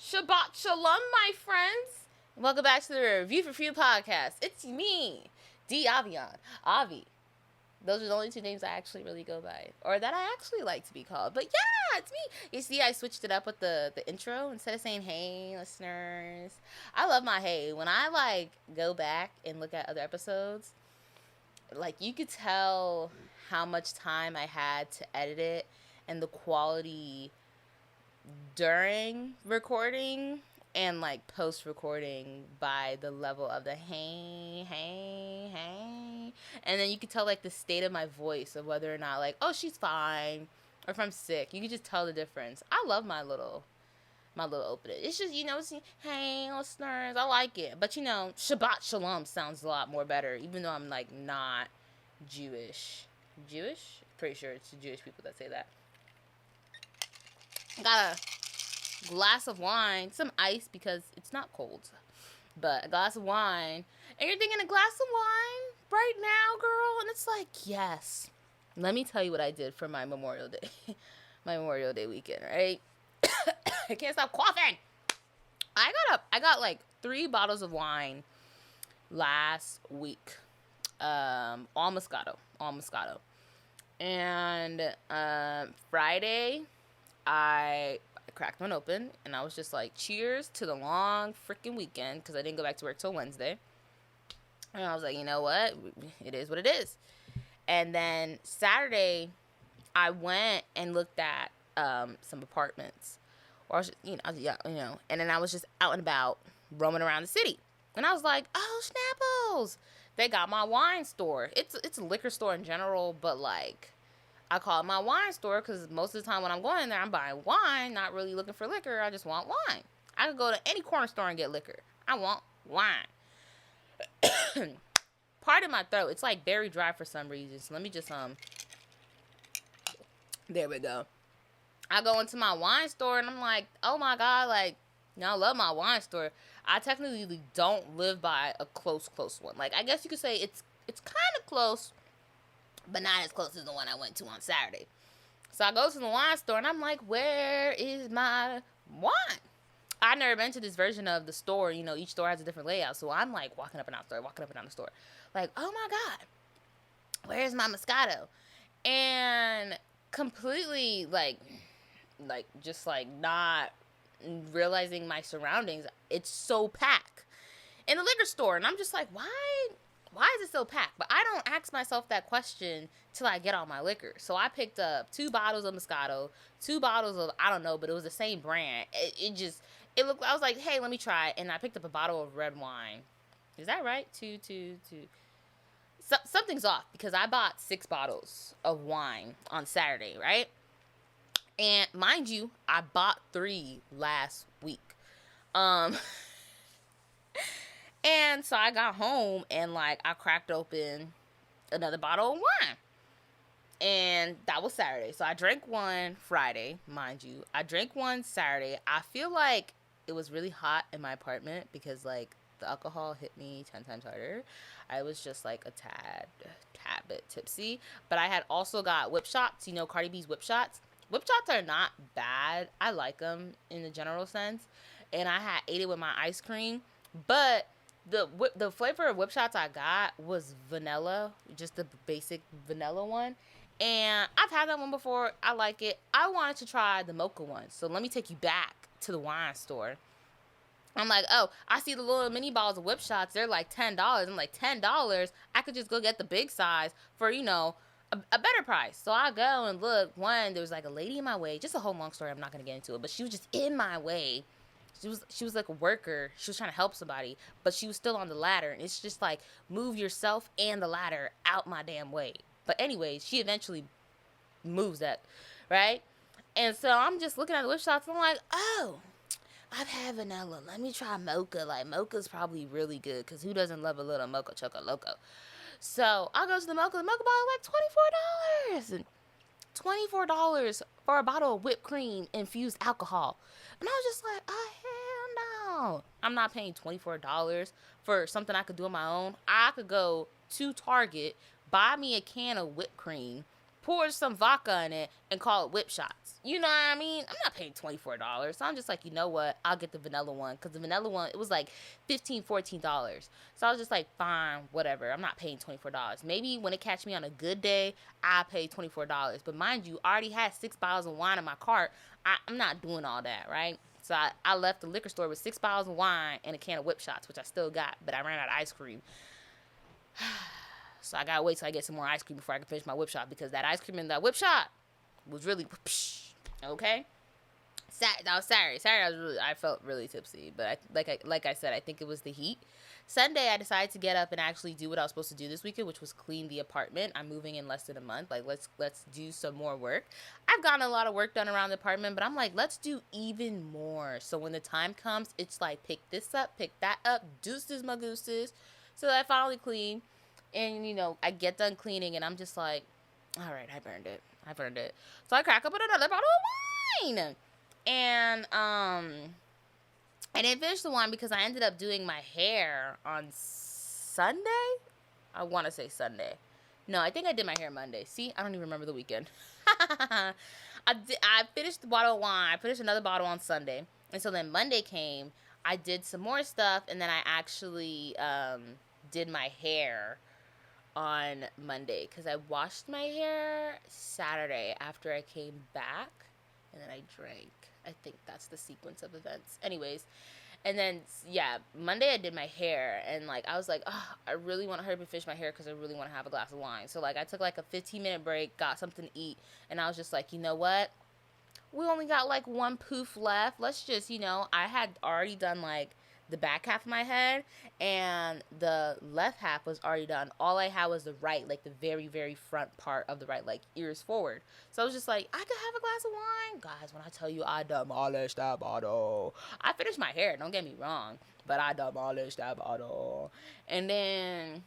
Shabbat Shalom, my friends. Welcome back to the Review for Few podcast. It's me, D. Avion. Avi. Those are the only two names I actually really go by, or that I actually like to be called. But yeah, it's me. You see, I switched it up with the intro. Instead of saying, hey, listeners. I love my hey. When I, go back and look at other episodes, you could tell how much time I had to edit it and the quality during recording and post recording by the level of the hey, and then you could tell the state of my voice of whether or not oh, she's fine, or if I'm sick. You can just tell the difference. I love my little opening. It's just, it's, hey listeners, I like it. But Shabbat Shalom sounds a lot more better, even though I'm not Jewish. Pretty sure it's the Jewish people that say that. Got a glass of wine, some ice because it's not cold, but a glass of wine. And you're thinking, a glass of wine right now, girl? And it's yes. Let me tell you what I did for my Memorial Day. My Memorial Day weekend, right? I can't stop coughing. I got 3 bottles of wine last week. All Moscato. And Friday, I cracked one open, and I was just cheers to the long freaking weekend, because I didn't go back to work till Wednesday. And I was like, you know what? It is what it is. And then Saturday, I went and looked at some apartments. Or I was just, and then I was just out and about, roaming around the city. And I was like, oh, Snapples! They got my wine store. It's a liquor store in general, but I call it my wine store because most of the time when I'm going in there, I'm buying wine, not really looking for liquor. I just want wine. I could go to any corner store and get liquor. I want wine. Pardon my throat. It's very dry for some reason. So let me just, there we go. I go into my wine store and I'm like, oh my God, I love my wine store. I technically don't live by a close one. I guess you could say it's kind of close, but not as close as the one I went to on Saturday. So I go to the wine store, and I'm like, where is my wine? I've never been to this version of the store. Each store has a different layout. So I'm walking up and down the store. Oh my God, where's my Moscato? And completely, just not realizing my surroundings. It's so packed in the liquor store. And I'm just why is it so packed? But I don't ask myself that question till I get all my liquor. So I picked up 2 bottles of Moscato, 2 bottles of, I don't know, but it was the same brand. It looked, I was like, hey, let me try it. And I picked up a bottle of red wine. Is that right? 2. Something's off, because I bought 6 bottles of wine on Saturday, right? And mind you, I bought 3 last week. And so I got home and I cracked open another bottle of wine. And that was Saturday. So I drank one Friday, mind you. I drank one Saturday. I feel like it was really hot in my apartment because the alcohol hit me 10 times harder. I was just a tad bit tipsy. But I had also got whip shots. Cardi B's whip shots. Whip shots are not bad. I like them in the general sense. And I had ate it with my ice cream. But the flavor of whip shots I got was vanilla, just the basic vanilla one. And I've had that one before. I like it. I wanted to try the mocha one. So let me take you back to the wine store. I'm like, oh, I see the little mini bottles of whip shots. They're $10. I'm like, $10? I could just go get the big size for, a better price. So I go and look. One, there was a lady in my way. Just a whole long story. I'm not going to get into it. But she was just in my way. She was like a worker. She was trying to help somebody, but she was still on the ladder. And it's just move yourself and the ladder out my damn way. But anyways, she eventually moves that, right? And so I'm just looking at the whip shots, and I'm like, oh, I've had vanilla. Let me try mocha. Mocha's probably really good, because who doesn't love a little mocha choco loco? So I go to the mocha. The mocha bottle $24. And $24 for a bottle of whipped cream infused alcohol. And I was just like, oh, hell no. I'm not paying $24 for something I could do on my own. I could go to Target, buy me a can of whipped cream, pour some vodka in it, and call it whip shots. You know what I mean? I'm not paying $24. So I'm just like, you know what? I'll get the vanilla one. Because the vanilla one, it was like $15, $14. So I was just like, fine, whatever. I'm not paying $24. Maybe when it catch me on a good day, I pay $24. But mind you, I already had 6 bottles of wine in my cart. I'm not doing all that, right? So I left the liquor store with 6 bottles of wine and a can of whip shots, which I still got. But I ran out of ice cream. So I gotta wait till I get some more ice cream before I can finish my whip shot, because that ice cream in that whip shot was really okay. That was Saturday. I felt really tipsy, but like I said, I think it was the heat. Sunday, I decided to get up and actually do what I was supposed to do this weekend, which was clean the apartment. I'm moving in less than a month. Like, let's do some more work. I've gotten a lot of work done around the apartment, but I'm like, let's do even more. So when the time comes, it's like, pick this up, pick that up, deuces my gooses. So I finally clean. And, you know, I get done cleaning, and I'm just like, all right, I burned it. So I crack open another bottle of wine. And, I didn't finish the wine because I ended up doing my hair on Sunday. I want to say Sunday. No, I think I did my hair Monday. See, I don't even remember the weekend. I finished the bottle of wine. I finished another bottle on Sunday. And so then Monday came. I did some more stuff, and then I actually did my hair on Monday, because I washed my hair Saturday after I came back, and then I drank. I think that's the sequence of events. Anyways, and then, yeah, Monday I did my hair, and, like, I was like, oh, I really want to hurry up and finish my hair because I really want to have a glass of wine. So, like, I took, like, a 15-minute break, got something to eat, and I was just like, you know what? We only got, like, one poof left. Let's just, you know, I had already done, like, the back half of my head, and the left half was already done. All I had was the right, like the very, very front part of the right, like ears forward. So I was just like, I could have a glass of wine. Guys, when I tell you I demolished that bottle. I finished my hair, don't get me wrong, but I demolished that bottle. And then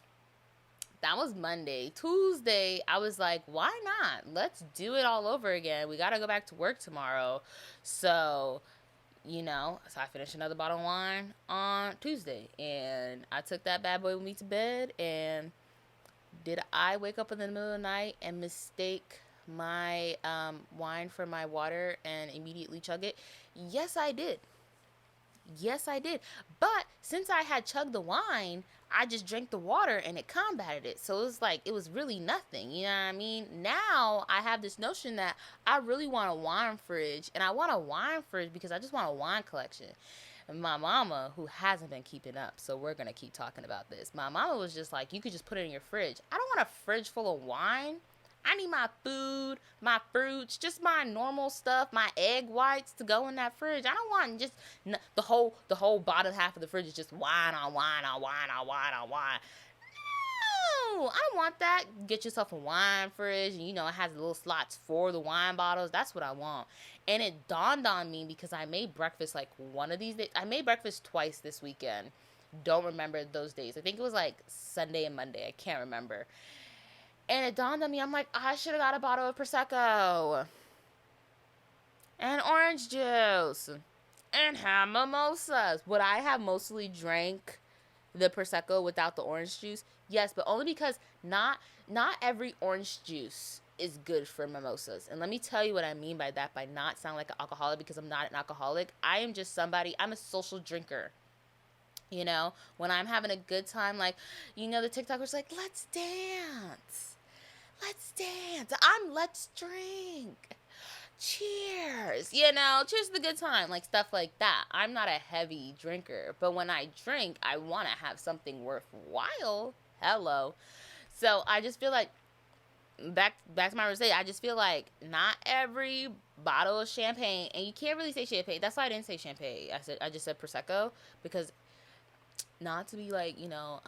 that was Monday. Tuesday, I was like, why not? Let's do it all over again. We got to go back to work tomorrow. So, you know, so I finished another bottle of wine on Tuesday, and I took that bad boy with me to bed. And did I wake up in the middle of the night and mistake my wine for my water and immediately chug it? Yes, I did. But since I had chugged the wine, I just drank the water and it combated it. So it was like, it was really nothing. You know what I mean? Now I have this notion that I really want a wine fridge. And I want a wine fridge because I just want a wine collection. And my mama, who hasn't been keeping up, so we're going to keep talking about this. My mama was just like, you could just put it in your fridge. I don't want a fridge full of wine. I need my food, my fruits, just my normal stuff, my egg whites to go in that fridge. I don't want just the whole bottom half of the fridge is just wine on wine on wine on wine on wine. No, I don't want that. Get yourself a wine fridge, and you know it has little slots for the wine bottles. That's what I want. And it dawned on me because I made breakfast like one of these days. I made breakfast twice this weekend. Don't remember those days. I think it was like Sunday and Monday. I can't remember. And it dawned on me, I'm like, I should have got a bottle of Prosecco. And orange juice. And have mimosas. Would I have mostly drank the Prosecco without the orange juice? Yes, but only because not every orange juice is good for mimosas. And let me tell you what I mean by that, by not sounding like an alcoholic, because I'm not an alcoholic. I am just somebody, I'm a social drinker. You know, when I'm having a good time, like, you know, the TikTokers like, let's dance. Let's dance. Let's drink. Cheers. You know, cheers to the good time. Like, stuff like that. I'm not a heavy drinker. But when I drink, I want to have something worthwhile. Hello. So, I just feel like, back to my rosé, I just feel like not every bottle of champagne, and you can't really say champagne. That's why I didn't say champagne. I just said Prosecco, because not to be like, you know,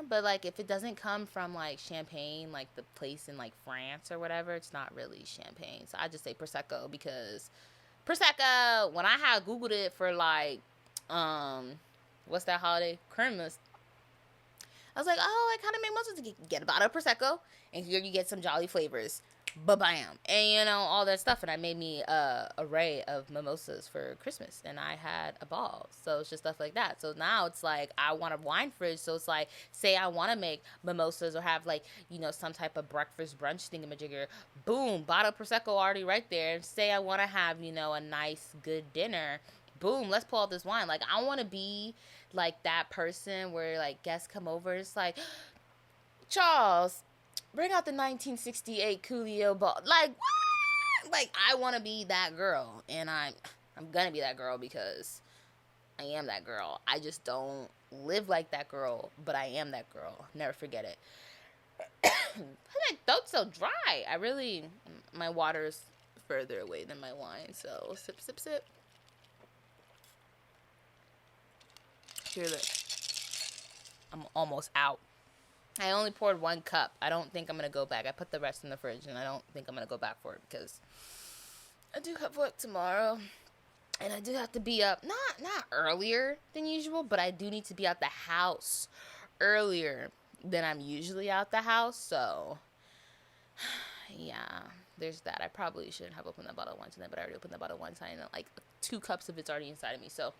but like if it doesn't come from like Champagne, like the place in like France or whatever, it's not really champagne. So I just say Prosecco, because Prosecco, when I had Googled it for like, what's that holiday? Christmas. I was like, oh, I kind of make most of it. Get a bottle of Prosecco, and here you get some jolly flavors. Ba-bam. And, you know, all that stuff. And I made me a array of mimosas for Christmas. And I had a ball. So it's just stuff like that. So now it's like, I want a wine fridge. So it's like, say I want to make mimosas or have, like, you know, some type of breakfast brunch thingamajigger. Boom. Bottle of Prosecco already right there. Say I want to have, you know, a nice, good dinner. Boom. Let's pull out this wine. Like, I want to be, like, that person where, like, guests come over. It's like, Charles, bring out the 1968 Coolio ball. Like, what? Like, I want to be that girl. And I'm going to be that girl because I am that girl. I just don't live like that girl, but I am that girl. Never forget it. My throat's so dry. My water's further away than my wine. So, sip, sip, sip. Hear this. I'm almost out. I only poured 1 cup. I don't think I'm going to go back. I put the rest in the fridge, and I don't think I'm going to go back for it because I do have work tomorrow. And I do have to be up, not earlier than usual, but I do need to be out the house earlier than I'm usually out the house. So, yeah, there's that. I probably shouldn't have opened that bottle of wine tonight, but I already opened the bottle of wine tonight, and like 2 cups of it's already inside of me. So,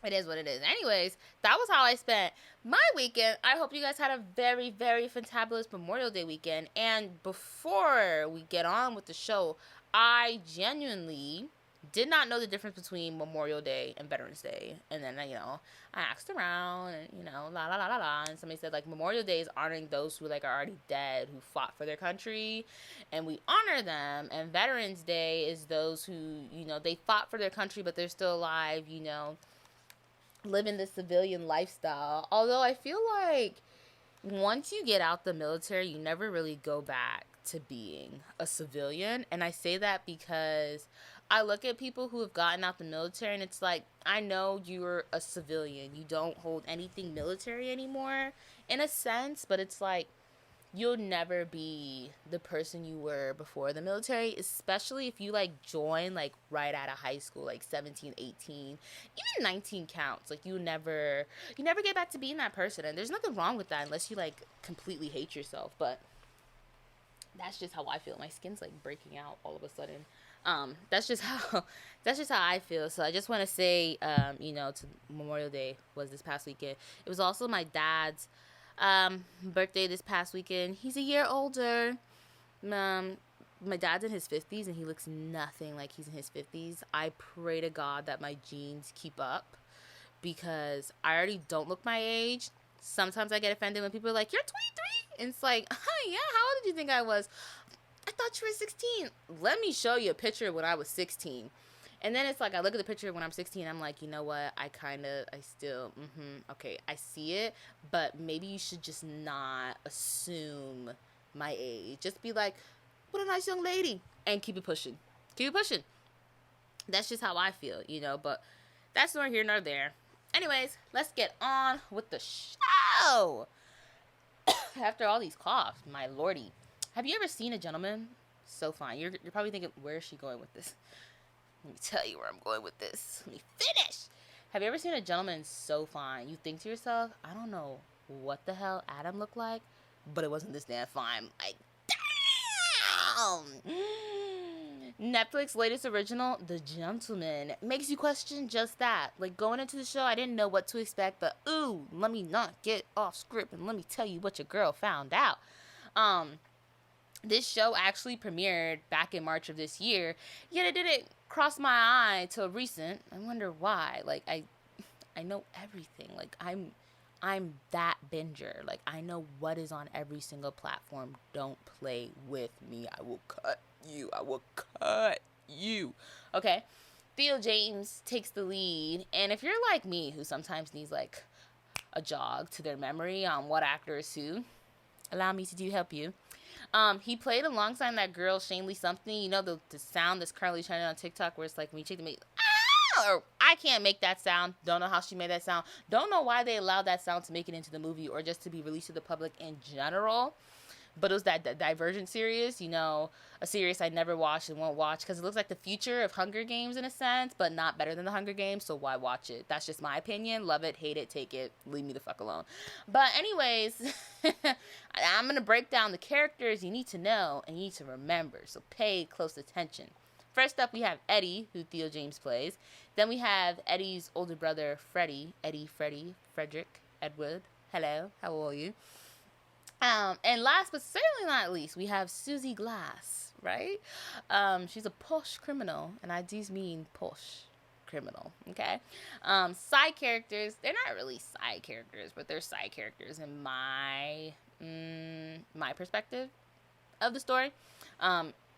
it is what it is. Anyways, that was how I spent my weekend. I hope you guys had a very, very fantabulous Memorial Day weekend. And before we get on with the show, I genuinely did not know the difference between Memorial Day and Veterans Day. And then, you know, I asked around and, you know, la, la, la, la, la. And somebody said, like, Memorial Day is honoring those who, like, are already dead, who fought for their country. And we honor them. And Veterans Day is those who, you know, they fought for their country, but they're still alive, you know, living the civilian lifestyle. Although I feel like once you get out the military, you never really go back to being a civilian. And I say that because I look at people who have gotten out the military and it's like, I know you're a civilian. You don't hold anything military anymore in a sense, but it's like, you'll never be the person you were before the military, especially if you, like, join, like, right out of high school, like, 17, 18, even 19 counts. Like, you never get back to being that person, and there's nothing wrong with that unless you, like, completely hate yourself, but that's just how I feel. My skin's, like, breaking out all of a sudden. That's just how I feel. So I just want to say, you know, to Memorial Day was this past weekend. It was also my dad's birthday this past weekend. He's a year older. My dad's in his 50s and he looks nothing like he's in his 50s. I pray to God that my genes keep up because I already don't look my age. Sometimes I get offended when people are like, you're 23. And it's like, yeah, how old did you think I was? I thought you were 16. Let me show you a picture when I was 16. And then it's like, I look at the picture when I'm 16, I'm like, you know what, I still, okay, I see it, but maybe you should just not assume my age. Just be like, what a nice young lady, and keep it pushing. Keep it pushing. That's just how I feel, you know, but that's neither here nor there. Anyways, let's get on with the show. After all these coughs, my lordy. Have you ever seen a gentleman so fine? You're probably thinking, where is she going with this? Let me tell you where I'm going with this. Let me finish. Have you ever seen a gentleman so fine? You think to yourself, I don't know what the hell Adam looked like, but it wasn't this damn fine. Like, damn! Netflix latest original, The Gentleman, makes you question just that. Like, going into the show, I didn't know what to expect, but ooh, let me not get off script and let me tell you what your girl found out. This show actually premiered back in March of this year, yet it didn't cross my eye till recent. I wonder why. Like, I know everything. Like, I'm that binger. Like, I know what is on every single platform. Don't play with me. I will cut you. I will cut you. Okay? Theo James takes the lead, and if you're like me, who sometimes needs, like, a jog to their memory on what actor is who, allow me to help you. He played alongside that girl, Shanley something. You know, the sound that's currently trending on TikTok where it's like when you check the make, or I can't make that sound. Don't know how she made that sound. Don't know why they allowed that sound to make it into the movie or just to be released to the public in general. But it was that Divergent series, a series I never watched and won't watch because it looks like the future of Hunger Games in a sense, but not better than the Hunger Games, so why watch it? That's just my opinion. Love it, hate it, take it, leave me the fuck alone. But anyways, I'm going to break down the characters you need to know and you need to remember, so pay close attention. First up, we have Eddie, who Theo James plays. Then we have Eddie's older brother, Freddie. Frederick, Edward. Hello, how are you? And last but certainly not least, we have Susie Glass, right? She's a posh criminal, and I do mean posh criminal, okay? Side characters, they're not really side characters, but they're side characters in my perspective of the story.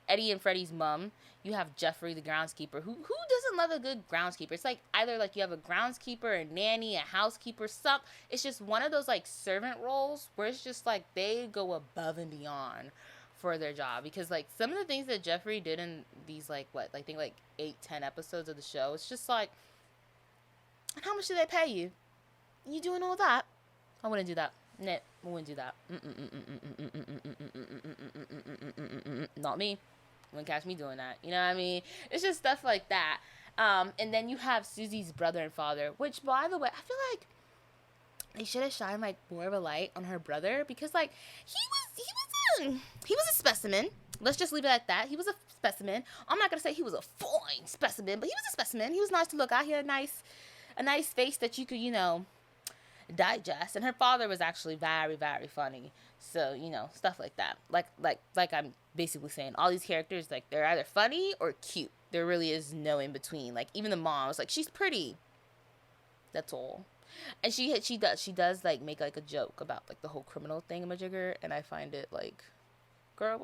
Eddie and Freddie's mom. You have Jeffrey, the groundskeeper. Who doesn't love a good groundskeeper? It's like either like you have a groundskeeper, a nanny, a housekeeper, it's just one of those like servant roles where it's just like they go above and beyond for their job. Because like some of the things that Jeffrey did in these like I think like 8-10 episodes of the show, it's just like, how much do they pay you? You doing all that? I wouldn't do that. Nah, I wouldn't do that. Not me. Wouldn't catch me doing that. You know what I mean? It's just stuff like that. And then you have Susie's brother and father, which, by the way, I feel like they should have shined like more of a light on her brother because like he was a specimen. Let's just leave it at that. He was a specimen. I'm not gonna say he was a fine specimen, but he was a specimen. He was nice to look at. He had a nice face that you could digest. And her father was actually very, very funny. So, stuff like that. Like I'm basically saying, all these characters, like, they're either funny or cute. There really is no in between. Like, even the mom was like, she's pretty. That's all. And she does like make like a joke about like the whole criminal thingamajigger, and I find it like, girl,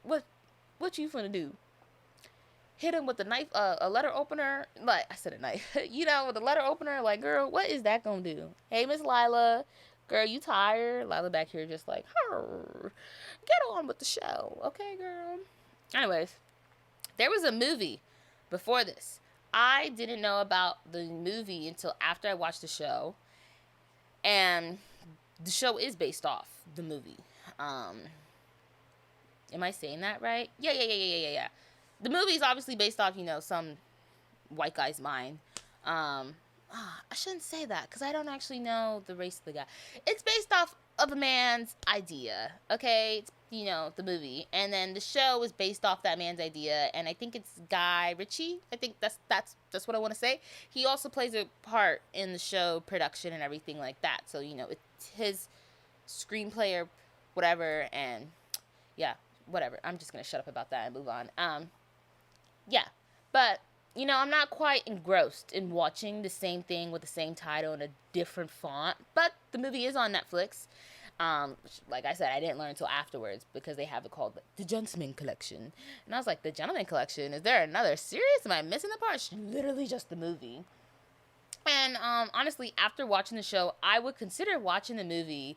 what you finna do? Hit him with a knife, a letter opener. Like, I said a knife. With a letter opener. Like, girl, what is that gonna do? Hey, Miss Lila. Girl, you tired? Lila back here just like, get on with the show. Okay, girl. Anyways, there was a movie before this. I didn't know about the movie until after I watched the show. And the show is based off the movie. Am I saying that right? Yeah. The movie is obviously based off, some white guy's mind. I shouldn't say that because I don't actually know the race of the guy. It's based off of a man's idea, okay? It's, the movie. And then the show is based off that man's idea, and I think it's Guy Ritchie. I think that's what I want to say. He also plays a part in the show production and everything like that. So, it's his screenplay or whatever, and yeah, whatever. I'm just going to shut up about that and move on. Yeah, but, I'm not quite engrossed in watching the same thing with the same title in a different font, but the movie is on Netflix. Like I said, I didn't learn until afterwards because they have it called The Gentleman Collection. And I was like, The Gentleman Collection? Is there another series? Am I missing the part? It's literally just the movie. And honestly, after watching the show, I would consider watching the movie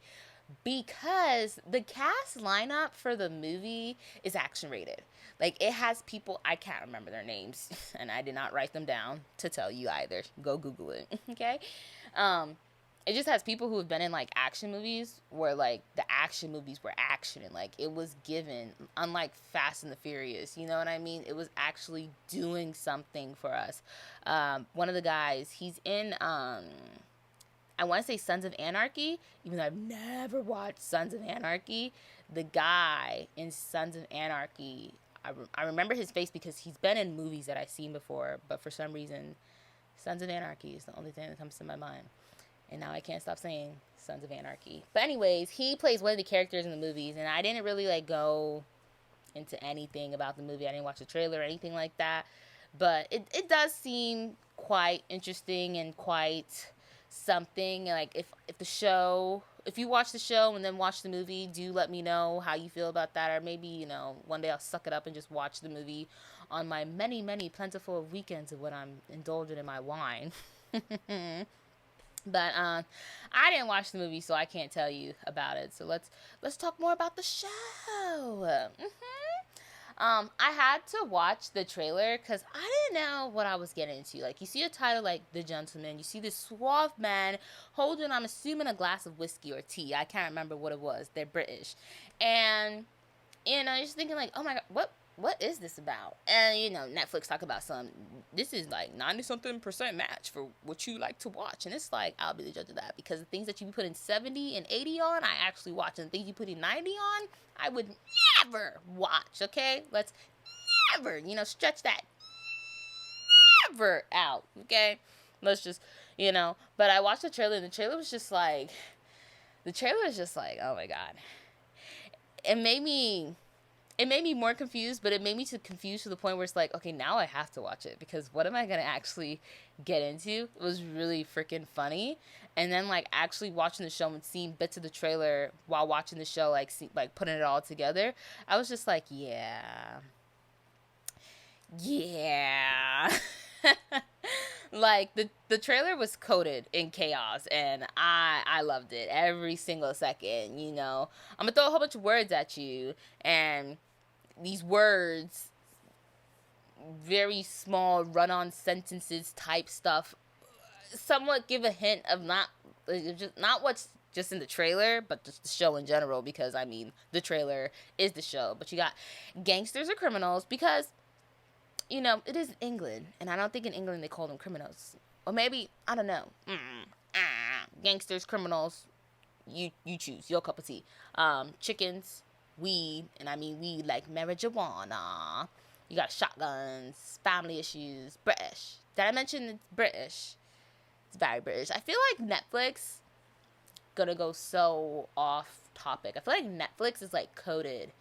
because the cast lineup for the movie is action rated. Like, it has people, I can't remember their names, and I did not write them down to tell you either. Go Google it, okay? It just has people who have been in, like, action movies where, like, the action movies were action, and, like, it was given, unlike Fast and the Furious, you know what I mean? It was actually doing something for us. One of the guys, he's in, I want to say Sons of Anarchy, even though I've never watched Sons of Anarchy. The guy in Sons of Anarchy, I remember his face because he's been in movies that I've seen before, but for some reason, Sons of Anarchy is the only thing that comes to my mind. And now I can't stop saying Sons of Anarchy. But anyways, he plays one of the characters in the movies, and I didn't really, like, go into anything about the movie. I didn't watch the trailer or anything like that. But it does seem quite interesting and quite something. Like, if you watch the show and then watch the movie, do let me know how you feel about that. Or maybe, one day I'll suck it up and just watch the movie on my many, many plentiful weekends of when I'm indulging in my wine. But I didn't watch the movie, so I can't tell you about it. So let's talk more about the show. I had to watch the trailer because I didn't know what I was getting into. Like, you see a title like The Gentleman, you see this suave man holding, I'm assuming, a glass of whiskey or tea. I can't remember what it was. They're British. And, you're just thinking, like, oh my God, what is this about? And, Netflix talk about this is like 90-something% match for what you like to watch. And it's like, I'll be the judge of that, because the things that you be putting 70 and 80 on, I actually watch. And the things you put in 90 on, I would never watch, okay? Let's never, stretch that never out, okay? Let's just, but I watched the trailer, and the trailer was just like, oh my God. It made me more confused, but it made me confused to the point where it's like, okay, now I have to watch it, because what am I going to actually get into? It was really freaking funny. And then, like, actually watching the show and seeing bits of the trailer while watching the show, like, putting it all together, I was just like, yeah. Like, the trailer was coated in chaos, and I loved it every single second. I'm gonna throw a whole bunch of words at you, and these words, very small run-on sentences type stuff, somewhat give a hint of not what's just in the trailer, but just the show in general, because the trailer is the show. But you got gangsters or criminals, because it is England, and I don't think in England they call them criminals. Or maybe, I don't know. Gangsters, criminals, you choose, your cup of tea. Chickens, weed, and weed like marijuana. You got shotguns, family issues, British. Did I mention it's British? It's very British. I feel like Netflix, gonna go so off topic, I feel like Netflix is like coded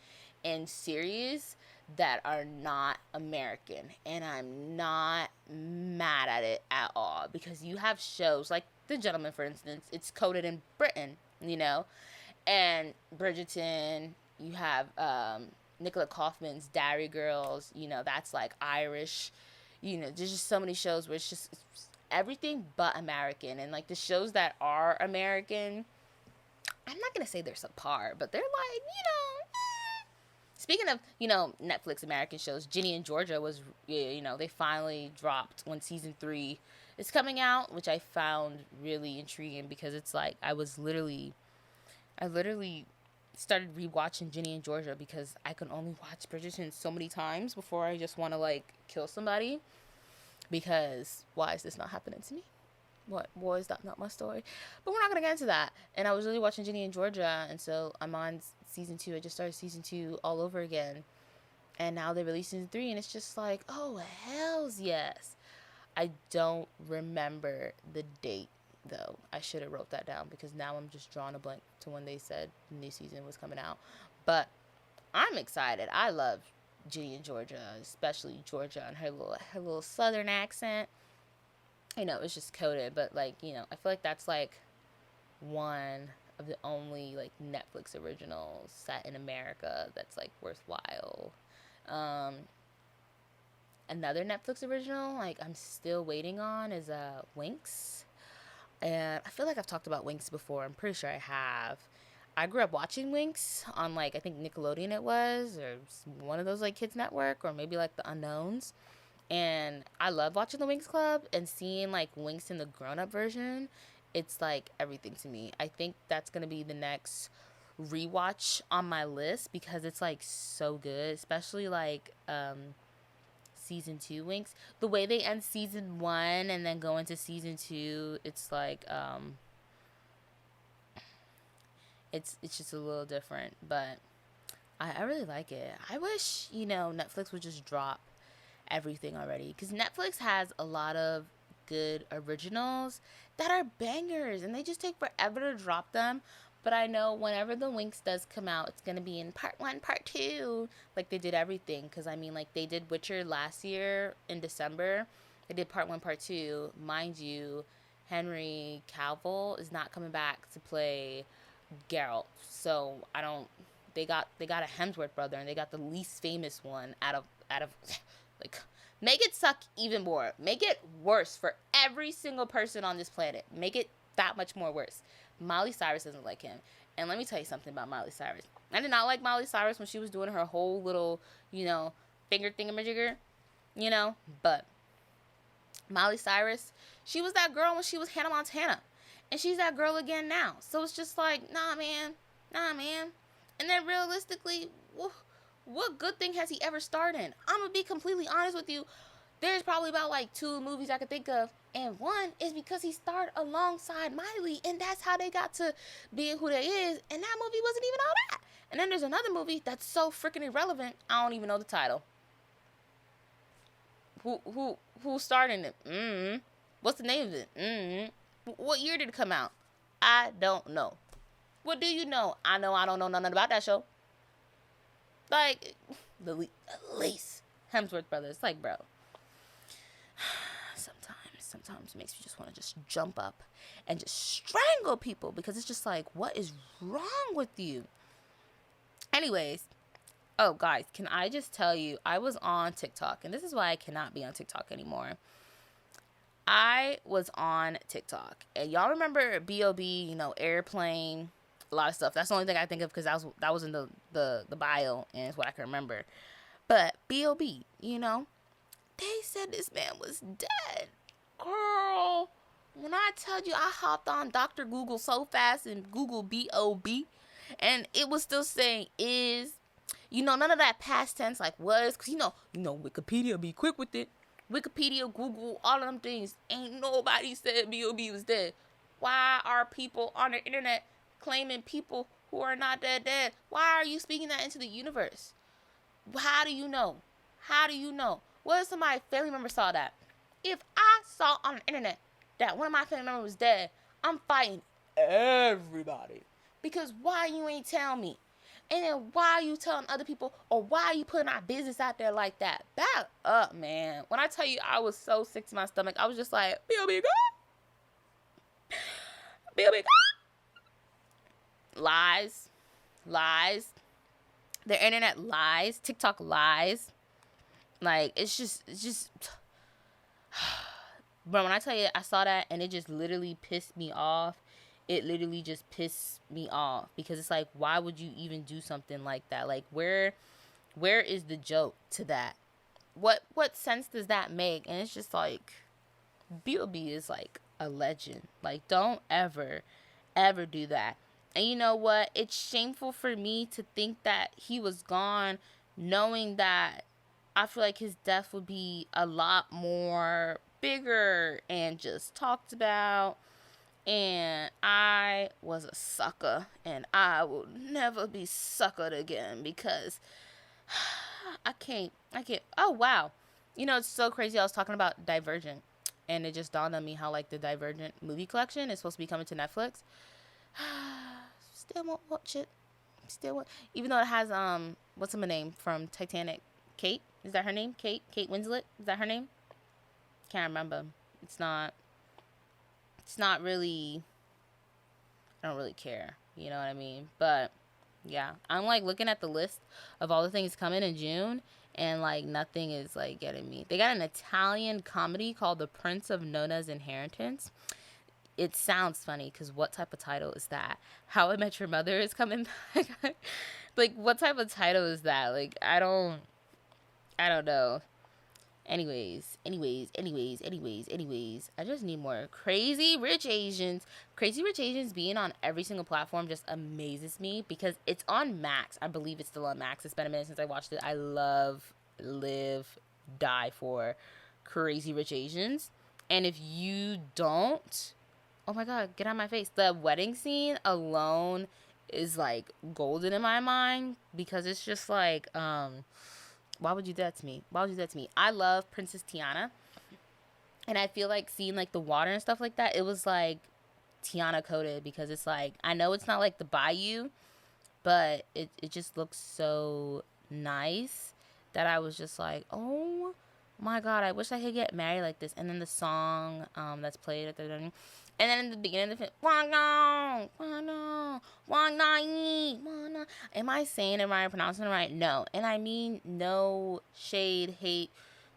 in series that are not American, and I'm not mad at it at all, because you have shows like The Gentleman, for instance, it's coded in Britain, and Bridgerton, you have Nicola Kaufman's Diary Girls, that's like Irish, there's just so many shows where it's everything but American. And like the shows that are American, I'm not gonna say they're subpar, but they're like, Speaking of, Netflix American shows, Ginny and Georgia was, they finally dropped when season 3 is coming out, which I found really intriguing, because it's like, I literally started rewatching Ginny and Georgia because I can only watch Bridgerton so many times before I just want to, like, kill somebody, because why is this not happening to me? Why is that not my story? But we're not going to get into that. And I was really watching Ginny and Georgia, and so I'm on season 2. I just started season 2 all over again. And now they released season 3, and it's just like, oh, hells yes. I don't remember the date, though. I should have wrote that down, because now I'm just drawing a blank to when they said the new season was coming out. But I'm excited. I love Ginny and Georgia, especially Georgia and her little southern accent. It's just coded, but, like, I feel like that's, like, one of the only, like, Netflix originals set in America that's, like, worthwhile. Another Netflix original, like, I'm still waiting on is, Winx. And I feel like I've talked about Winx before. I'm pretty sure I have. I grew up watching Winx on, like, I think Nickelodeon it was, or one of those, like, kids network, or maybe, like, the Unknowns. And I love watching the Winx Club, and seeing, like, Winx in the grown-up version, it's, like, everything to me. I think that's going to be the next rewatch on my list, because it's, like, so good, especially, like, season 2 Winx. The way they end season 1 and then go into season 2, it's, like, it's just a little different, but I really like it. I wish, Netflix would just drop everything already, because Netflix has a lot of good originals that are bangers, and they just take forever to drop them. But I know whenever the Winx does come out, it's gonna be in part 1, part 2, like they did everything. Because like they did Witcher last year in December. They did part 1, part 2. Mind you, Henry Cavill is not coming back to play Geralt, so they got a Hemsworth brother, and they got the least famous one out of like, make it suck even more. Make it worse for every single person on this planet. Make it that much more worse. Miley Cyrus doesn't like him, And let me tell you something about Miley Cyrus. I did not like Miley Cyrus when she was doing her whole little, finger thingamajigger, but Miley Cyrus, she was that girl when she was Hannah Montana. And she's that girl again now. So it's just like, nah, man. And then realistically, what good thing has he ever starred in? I'm going to be completely honest with you. There's probably about like 2 movies I could think of. And one is because he starred alongside Miley. And that's how they got to being who they is. And that movie wasn't even all that. And then there's another movie that's so freaking irrelevant, I don't even know the title. Who starred in it? What's the name of it? What year did it come out? I don't know. What do you know? I know I don't know nothing about that show. Like, the least Hemsworth brothers. Like, bro. Sometimes it makes me just want to just jump up and just strangle people, because it's just like, what is wrong with you? Anyways, oh, guys, can I just tell you, I was on TikTok, and this is why I cannot be on TikTok anymore. I was on TikTok, and y'all remember B.O.B., Airplane, a lot of stuff. That's the only thing I think of, because that was in the bio, and it's what I can remember. But B.O.B., they said this man was dead. Girl, when I tell you, I hopped on Dr. Google so fast and Google B.O.B., and it was still saying is, none of that past tense like was, because Wikipedia be quick with it. Wikipedia, Google, all of them things. Ain't nobody said B.O.B. was dead. Why are people on the internet claiming people who are not dead? Why are you speaking that into the universe? How do you know? What if somebody's family member saw that? If I saw on the internet that one of my family members was dead, I'm fighting everybody. Because why you ain't tell me? And then why are you telling other people, or why are you putting our business out there like that? Back up, man. When I tell you I was so sick to my stomach, I was just like, B.O.B. God. B.O.B. God. Lies. The internet lies. TikTok lies. Like, it's just Bro, when I tell you I saw that and it just literally pissed me off. It literally just pissed me off, because it's like, why would you even do something like that? Like, where is the joke to that? What sense does that make? And it's just like, B.O.B. is like a legend. Like, don't ever do that. And you know what? It's shameful for me to think that he was gone, knowing that I feel like his death would be a lot more bigger and just talked about. And I was a sucker, and I will never be suckered again, because I can't. Oh, wow. It's so crazy. I was talking about Divergent, and it just dawned on me how, like, the Divergent movie collection is supposed to be coming to Netflix. Still won't watch it. Even though it has, what's her name from Titanic? Kate? Is that her name? Kate Winslet? Is that her name? Can't remember. It's not really, I don't really care. You know what I mean? But, yeah. I'm, like, looking at the list of all the things coming in June, and, like, nothing is, like, getting me. They got an Italian comedy called The Prince of Nona's Inheritance. It sounds funny, because what type of title is that? How I Met Your Mother is coming back? Like, what type of title is that? Like, I don't know. Anyways, I just need more Crazy Rich Asians. Crazy Rich Asians being on every single platform just amazes me, because it's on Max. I believe it's still on Max. It's been a minute since I watched it. I die for Crazy Rich Asians. And if you don't, oh my God, get out of my face. The wedding scene alone is like golden in my mind, because it's just like, why would you do that to me? I love Princess Tiana. And I feel like seeing like the water and stuff like that, it was like Tiana coded, because it's like, I know it's not like the Bayou, but it just looks so nice that I was just like, oh my God, I wish I could get married like this. And then the song that's played at the and then in the beginning of the film, am I saying it right, pronouncing it right? No. And I mean no shade, hate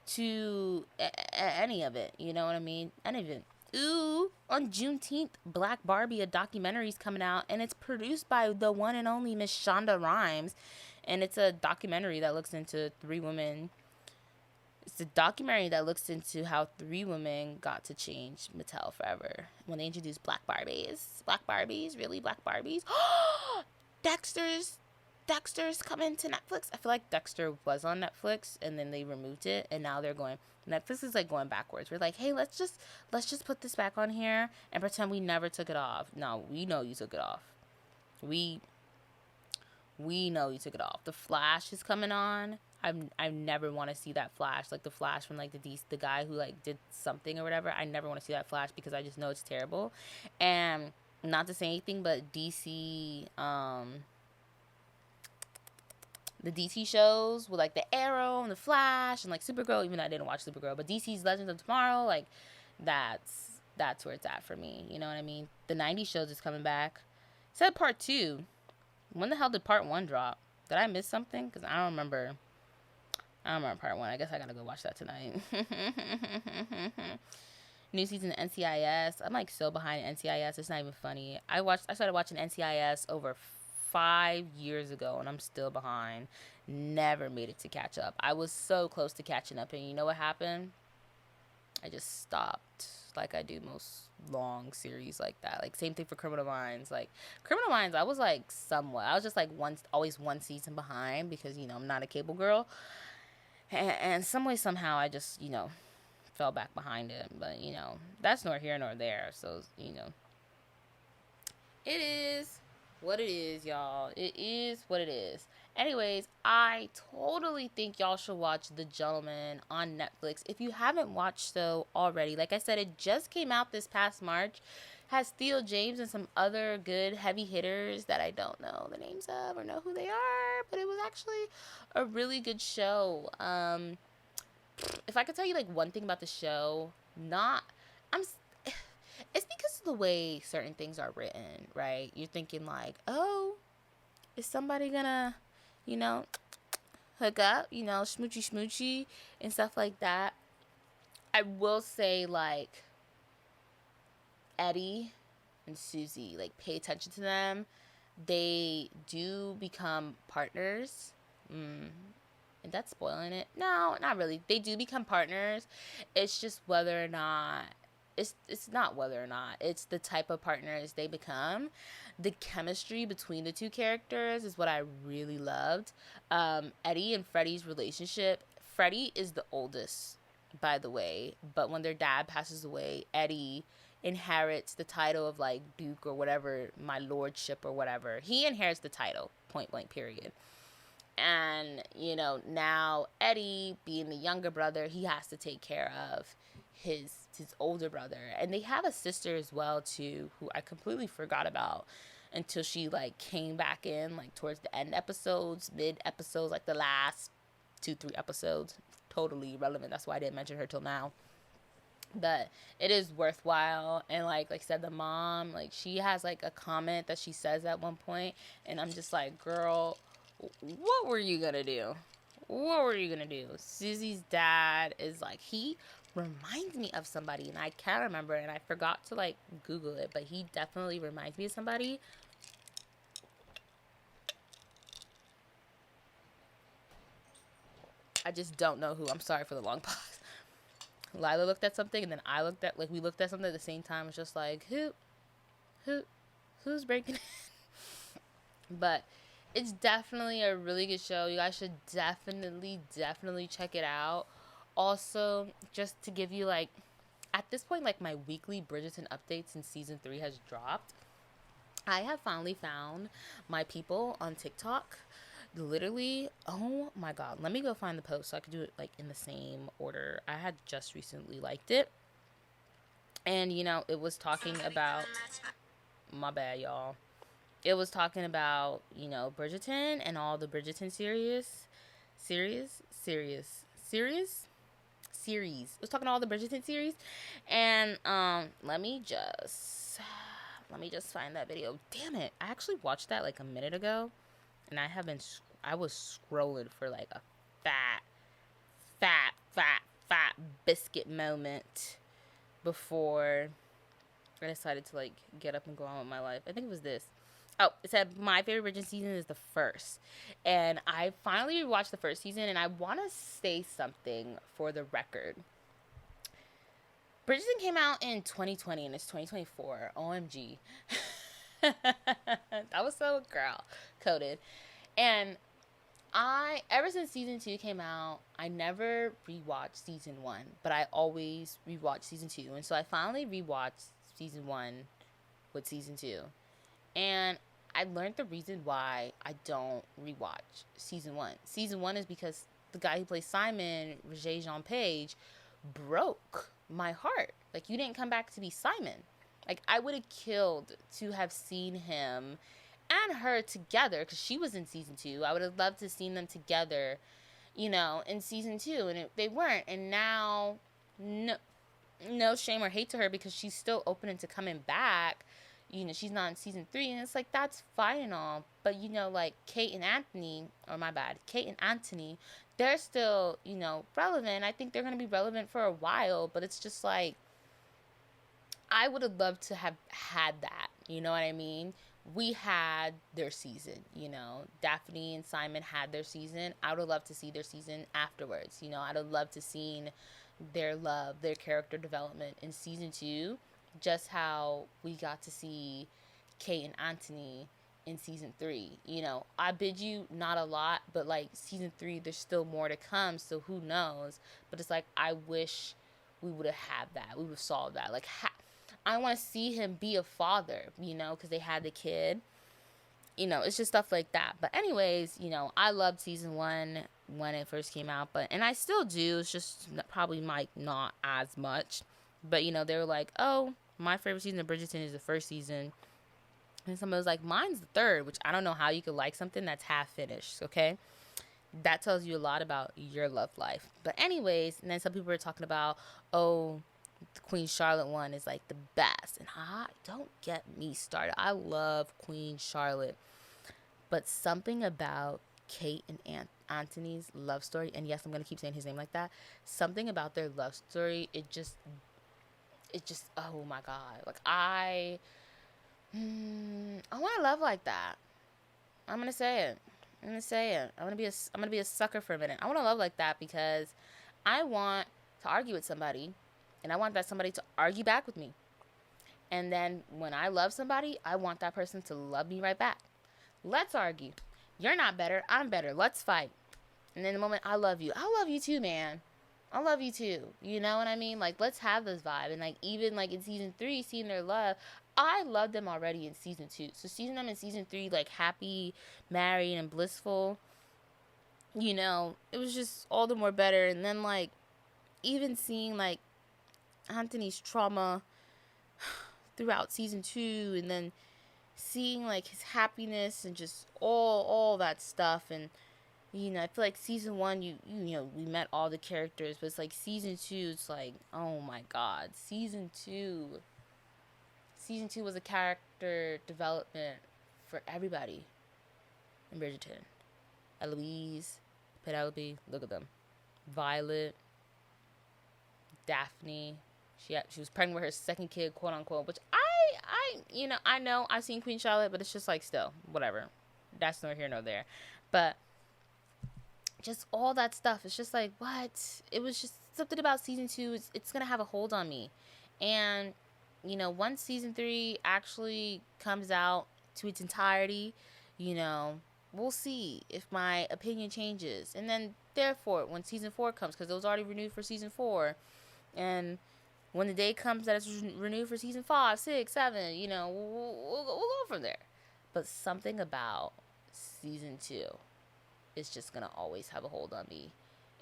to any of it. You know what I mean? Any of it. Ooh, on Juneteenth, Black Barbie, a documentary is coming out, and it's produced by the one and only Miss Shonda Rhimes, and it's a documentary that looks into three women. It's a documentary that looks into how three women got to change Mattel forever when they introduced Black Barbies. Black Barbies, really Black Barbies. Dexter's coming to Netflix. I feel like Dexter was on Netflix and then they removed it, and now they're going. Netflix is like going backwards. We're like, hey, let's just put this back on here and pretend we never took it off. No, we know you took it off. We know you took it off. The Flash is coming on. I never want to see that Flash, like the Flash from like the guy who like did something or whatever. I never want to see that Flash because I just know it's terrible. And not to say anything, but DC, the DC shows with like the Arrow and the Flash and like Supergirl, even though I didn't watch Supergirl, but DC's Legends of Tomorrow, like that's where it's at for me. You know what I mean? The 90s shows is coming back. It said part 2. When the hell did part 1 drop? Did I miss something? Because I don't remember part 1. I guess I gotta go watch that tonight. New season of NCIS. I'm like so behind NCIS. It's not even funny. I started watching NCIS over 5 years ago, and I'm still behind. Never made it to catch up. I was so close to catching up, and you know what happened? I just stopped, like I do most long series like that. Like same thing for Criminal Minds. Like Criminal Minds, I was like somewhat. I was just like always one season behind because you know I'm not a cable girl, and some way somehow I just fell back behind it. But that's nor here nor there. So it is what it is, y'all. It is what it is. Anyways, I totally think y'all should watch The Gentleman on Netflix. If you haven't watched so already, like I said, it just came out this past March. Has Theo James and some other good heavy hitters that I don't know the names of or know who they are, but it was actually a really good show. If I could tell you like one thing about the show, it's because of the way certain things are written, right? You're thinking like, oh, is somebody gonna, hook up, smoochy and stuff like that. I will say like Eddie and Susie, like pay attention to them. They do become partners. And that's spoiling it? No, not really. They do become partners. It's just whether or not it's not whether or not. It's the type of partners they become. The chemistry between the two characters is what I really loved. Eddie and Freddie's relationship. Freddie is the oldest, by the way. But when their dad passes away, Eddie inherits the title of like Duke or whatever, my lordship or whatever. He inherits the title, point blank, period. And, now Eddie, being the younger brother, he has to take care of his older brother. And they have a sister as well, too, who I completely forgot about until she, like, came back in, like, towards the end episodes, mid-episodes, like, the last 2-3 episodes. Totally irrelevant. That's why I didn't mention her till now. But it is worthwhile. And, like I said, the mom, like, she has, like, a comment that she says at one point. And I'm just like, girl, what were you gonna do? What were you gonna do? Susie's dad is like, he reminds me of somebody, and I can't remember, and I forgot to like Google it, but he definitely reminds me of somebody. I just don't know who. I'm sorry for the long pause. Lila looked at something, and then I looked at, like, we looked at something at the same time. It's just like, who's breaking it? But it's definitely a really good show. You guys should definitely check it out. Also, just to give you, like, at this point, like, my weekly Bridgerton updates in season 3 has dropped. I have finally found my people on TikTok. Literally, oh my god. Let me go find the post so I could do it, like, in the same order. I had just recently liked it. And, it was talking about... My bad, y'all. It was talking about, Bridgerton and all the Bridgerton series. It was talking all the Bridgerton series. And let me just find that video. Damn it. I actually watched that like a minute ago. And I was scrolling for like a fat biscuit moment before I decided to like get up and go on with my life. I think it was this. Oh, it said my favorite Bridgerton season is the first, and I finally rewatched the first season, and I want to say something for the record. Bridgerton came out in 2020, and it's 2024. OMG, that was so girl coded, and ever since season 2 came out, I never rewatched season 1, but I always rewatched season 2. And so I finally rewatched season 1 with season 2. And I learned the reason why I don't rewatch season 1. Season 1 is because the guy who plays Simon, Roger Jean Page, broke my heart. Like, you didn't come back to be Simon. Like, I would have killed to have seen him and her together, because she was in season 2. I would have loved to have seen them together, in season 2, and they weren't. And now, no shame or hate to her, because she's still open to coming back. She's not in season 3, and it's like, that's fine and all, but like Kate and Anthony, they're still relevant. I think they're going to be relevant for a while, but it's just like, I would have loved to have had that, you know what I mean? We had their season, Daphne and Simon had their season. I would have loved to see their season afterwards. I'd have loved to seen their love, their character development in season 2, just how we got to see Kate and Anthony in season 3. I bid you not a lot, but like season 3, there's still more to come, so who knows? But it's like, I wish we would have had that. We would have solved that. Like, I want to see him be a father, because they had the kid. It's just stuff like that. But anyways, I loved season 1 when it first came out, and I still do. It's just probably not as much. But, they were like, oh, my favorite season of Bridgerton is the first season. And somebody was like, mine's the third, which I don't know how you could like something that's half finished, okay? That tells you a lot about your love life. But anyways, and then some people were talking about, oh, the Queen Charlotte one is like the best. And don't get me started. I love Queen Charlotte. But something about Kate and Anthony's love story, and yes, I'm going to keep saying his name like that. Something about their love story, it just, oh my God. Like, I want to love like that. I'm going to say it. I'm going to be a sucker for a minute. I want to love like that, because I want to argue with somebody, and I want that somebody to argue back with me. And then when I love somebody, I want that person to love me right back. Let's argue. You're not better. I'm better. Let's fight. And then the moment I love you too, man. I love you too. You know what I mean? Like, let's have this vibe. And like, even like in season 3, seeing their love, I loved them already in season 2. So seeing them in season 3, like happy, married, and blissful, it was just all the more better. And then like, even seeing like Anthony's trauma throughout season 2, and then seeing like his happiness and just all that stuff. And I feel like season 1, we met all the characters, but it's like season 2, it's like, oh my God, season 2 was a character development for everybody in Bridgerton. Eloise, Penelope, look at them. Violet, Daphne, she was pregnant with her second kid, quote unquote, which I know I've seen Queen Charlotte, but it's just like, still, whatever. That's nor here nor there. But just all that stuff, it's just like, what? It was just something about season 2, it's going to have a hold on me. And, once season 3 actually comes out to its entirety, we'll see if my opinion changes. And then, therefore, when season 4 comes, because it was already renewed for season 4, and when the day comes that it's renewed for season 5, 6, 7, we'll go from there. But something about season 2 is just going to always have a hold on me.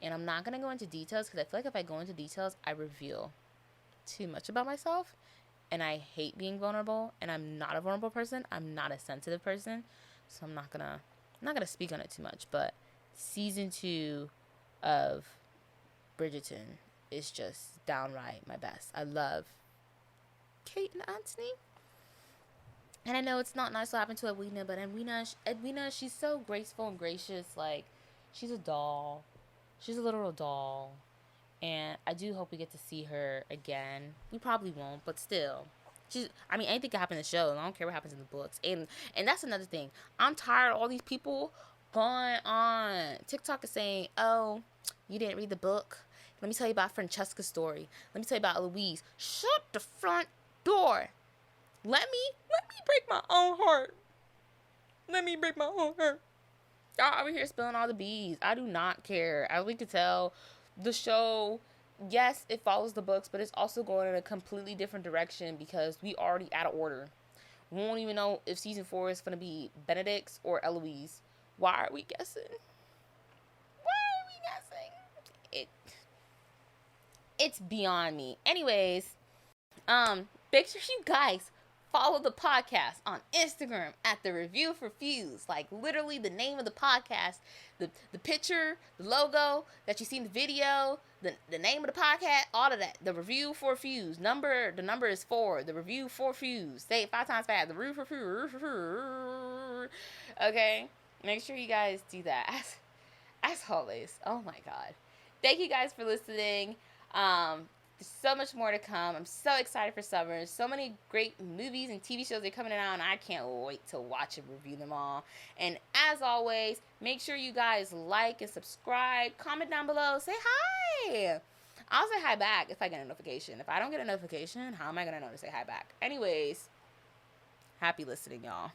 And I'm not going to go into details, because I feel like if I go into details, I reveal too much about myself. And I hate being vulnerable, and I'm not a vulnerable person. I'm not a sensitive person. So I'm not gonna speak on it too much. But season 2 of Bridgerton is just downright my best. I love Kate and Anthony. And I know it's not nice what happened to Edwina, but Edwina, she's so graceful and gracious. Like, she's a doll. She's a literal doll. And I do hope we get to see her again. We probably won't, but still. I mean, anything can happen in the show. I don't care what happens in the books. And that's another thing. I'm tired of all these people going on TikTok and saying, "Oh, you didn't read the book. Let me tell you about Francesca's story. Let me tell you about Louise." Shut the front door. Let me break my own heart. Let me break my own heart. Y'all over here spilling all the bees. I do not care. As we can tell, the show, yes, it follows the books, but it's also going in a completely different direction because we already out of order. We won't even know if season 4 is going to be Benedict's or Eloise. Why are we guessing? Why are we guessing? It's beyond me. Anyways, make sure you guys follow the podcast on Instagram at The Review for Fuse. Like, literally the name of the podcast, the picture, the logo that you see in the video, the name of the podcast, all of that. The Review for Fuse. The number is 4. The Review for Fuse. Say it 5 times fast. The Review for Fuse. Okay? Make sure you guys do that. As always. Oh my God. Thank you guys for listening. There's so much more to come. I'm so excited for summer. So many great movies and TV shows are coming out, and I can't wait to watch and review them all. And as always, make sure you guys like and subscribe. Comment down below. Say hi. I'll say hi back if I get a notification. If I don't get a notification, how am I going to know to say hi back? Anyways, happy listening, y'all.